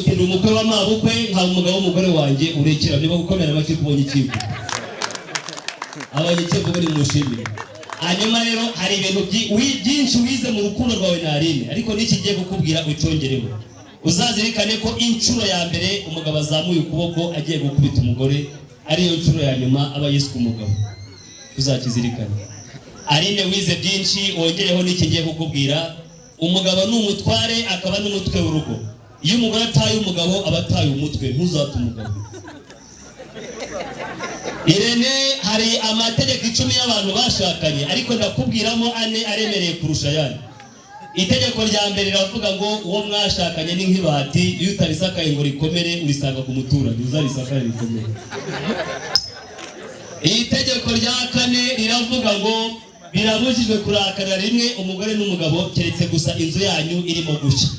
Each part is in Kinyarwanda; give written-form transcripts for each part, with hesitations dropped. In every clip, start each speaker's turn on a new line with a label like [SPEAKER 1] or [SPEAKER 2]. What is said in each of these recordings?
[SPEAKER 1] ndi umukwe w'amabukwe nka umugabo w'umugore wanjye urekera niba gukomera make kubonye ikigo abanye ikigo bari mushimire. Hanyuma rero hari ibintu byinshi wize mu rukundo rwawe na Aline, ariko nikigiye gukubwira ucongereho. Uzazirikane ko incuro ya mbere umugabo azamuye ukuboko agiye gukubita umugore ariyo incuro ya nyuma aba yiswe umugabo. Uzakizirikane. Aline wize byinshi, wongereho nikigiye gukubwira. Umugabo n'umutware akaba n'umutwe w'urugo. Iyo umugore ataye umugabo abataye umutwe, ntuzate umugabo. Irene, hari amategeko 10 y'abantu bashakanye, ariko ndakubwiramo ane aremereye kurusha yandi. Itegeko rya mbere riravuga ngo uwo mwashakanye ni nk'ibati, iyo utarisakaye ngo rikomere urisanga ku muturage, uzarisakaye rikomere. Itegeko rya kane riravuga ngo birabujijwe kurakara rimwe umugore n'umugabo keretse gusa inzu yanyu irimo gushya,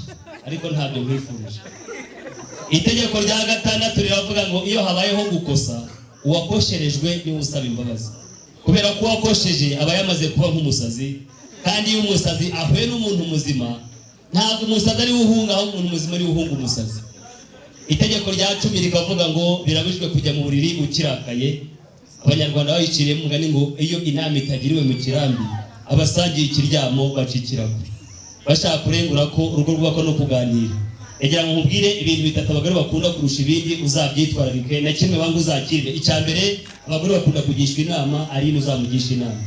[SPEAKER 1] ariko ntabyo mwifuje. Itegeko rya gatandatu riravuga ngo iyo habayeho gukosa uwakosherejwe ni usaba imbabazi, kubera ko wakosheje aba yamaze kuba nk'umusazi, kandi iyo umusazi ahuye n'umuntu muzima ntabwo umusazi ari uhunga, aho umuntu muzima ari uhunga umusazi. Itegeko rya 10 rikavuga ngo birabujijwe kujya mu buriri ukirakaye. Abanyarwanda bayiciriye mu ngani ngo iyo inama itagiriwe mu kirambi abasangiye ikiryamo bacikirago, bashaka kurengura ko urugo rwako no kuganira. Egira ngo nkubwire ibintu bitatu abagore bakunda kurusha ibindi, uzabyitwararike na kimwe banga uzakire. Icya mbere, abagore bakunda kugishwa inama, ari uzamugisha inama.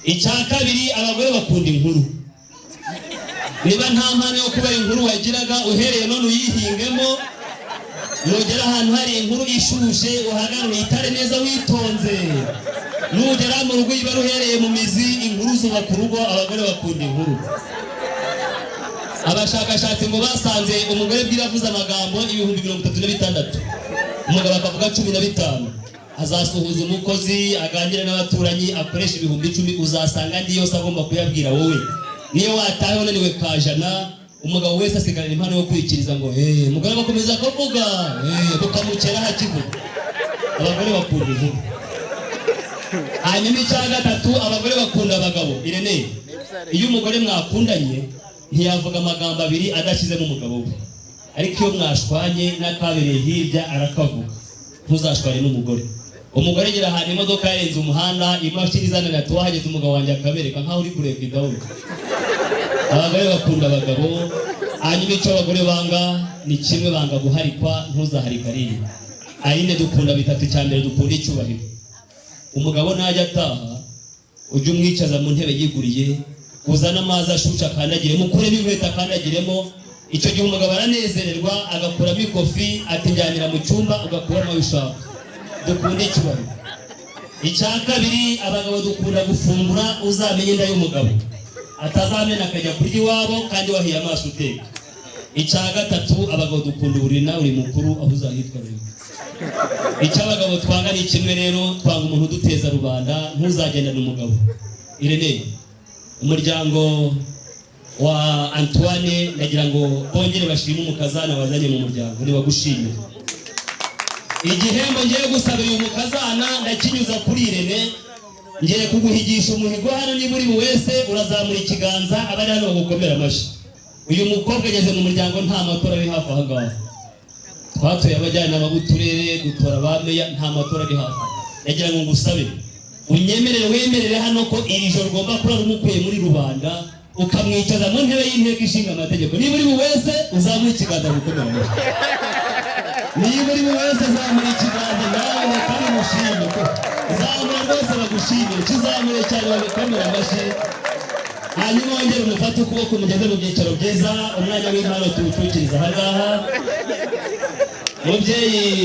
[SPEAKER 1] Icya kabiri, abagore bakunda inkuru. Niba nta mpano yo kuba inkuru wagiraga uhereye none uyihingemo, nugera ahantu hari inkuru ishushe uhagarure itare neza witonze. Nugera mu rugo iba ruhereye mu mizi, inkuru zuba ku rugo. Abagore bakunda inkuru. Abashakashatsi ngo basanze umugore bwiravuze amagambo 36,000, umugabo akavuga 15. Azasuhuza umukozi, aganira n'abaturanyi, akoresha 10,000. Uzasanga ndi yose agomba kuyabwira wowe. Niyo watahe unaniwe kajana, umugabo wese asigarira impano yo kwikiriza ngo umugore bakomeza kuvuga bukamukera hakivuga. Abagore bakunda inkuru. Hanyuma icya gatatu, abagore bakunda abagabo. Irene, iyo umugore mwakundanye ntiyavuga amagambo abiri adashizemo umugabo we, ariko iyo mwashwanye n'akabereye hirya arakavuga. Ntuzashwane n'umugore. Umugore gira ahantu imodoka yarenze umuhanda, imashini izanana tuwahageze umugabo wanjye akabereka nkaho uri kureka idawuni. Abagore bakunda abagabo. Hanyuma icyo abagore banga ni kimwe, banga guharikwa. Ntuzaharika riye. Aline dukunda bitatu. Cya mbere dukunda icyubahiro. Umugabo najya ataha ujye umwicaza mu ntebe yiguriye, uzana amazi ashusha akandagire, mukuremo inkweto akandagiremo. Icyo gihe umugabo aranezererwa agakuramo ikofi atinjyanira mu cyumba ugakuramo ushaka. Dukunda icyubahiro. Icya kabiri, abagabo dukunda gufungura. Uzamenye inda y'umugabo atazamena akajya kurya iwabo kandi wahiye amaso uteka. Icya gatatu, abagabo dukunda uburiri nawe uri mukuru aho uzahitwa rero. Icyo abagabo twanga ni kimwe rero, twanga umuntu uduteza rubanda. Ntuzagendana umugabo. Irene, umuryango wa Antoine ndagira ngo bongere bashime umukazana wazanye mu muryango, ni bagushimira. Igihembo ngiye gusabira uyu mukazana ndakinyuza kuri Irene. Ngiye kuguhigisha umuhigo hano, niba uri wese urazamura ikiganza abari hano bagukomera amashi. Uyu mukobwa ageze mu muryango nta matora ari hafi aha ngaha. Twatoye abajyana ababuturere gutora abameya, nta matora ari hafi. Ndagira ngo ngusabe unyemerere, wemerere hano ko iri joro ugomba kurara umukuye muri rubanda ukamwicaza mu ntebe y'inteko ishinga amategeko. Niba uri wese uzamura ikiganza gukomera amashi. Niba uri wese uzamura ikiganza nawe nakari mushime ko zamura rwose bagushimire. Kizamure cyane bagukomera amashi. Hanyuma wongere umufate ukuboko mugeze mu byicaro byiza. Umwanya w'impano tuwucukiriza aha ngaha. Mubyeyi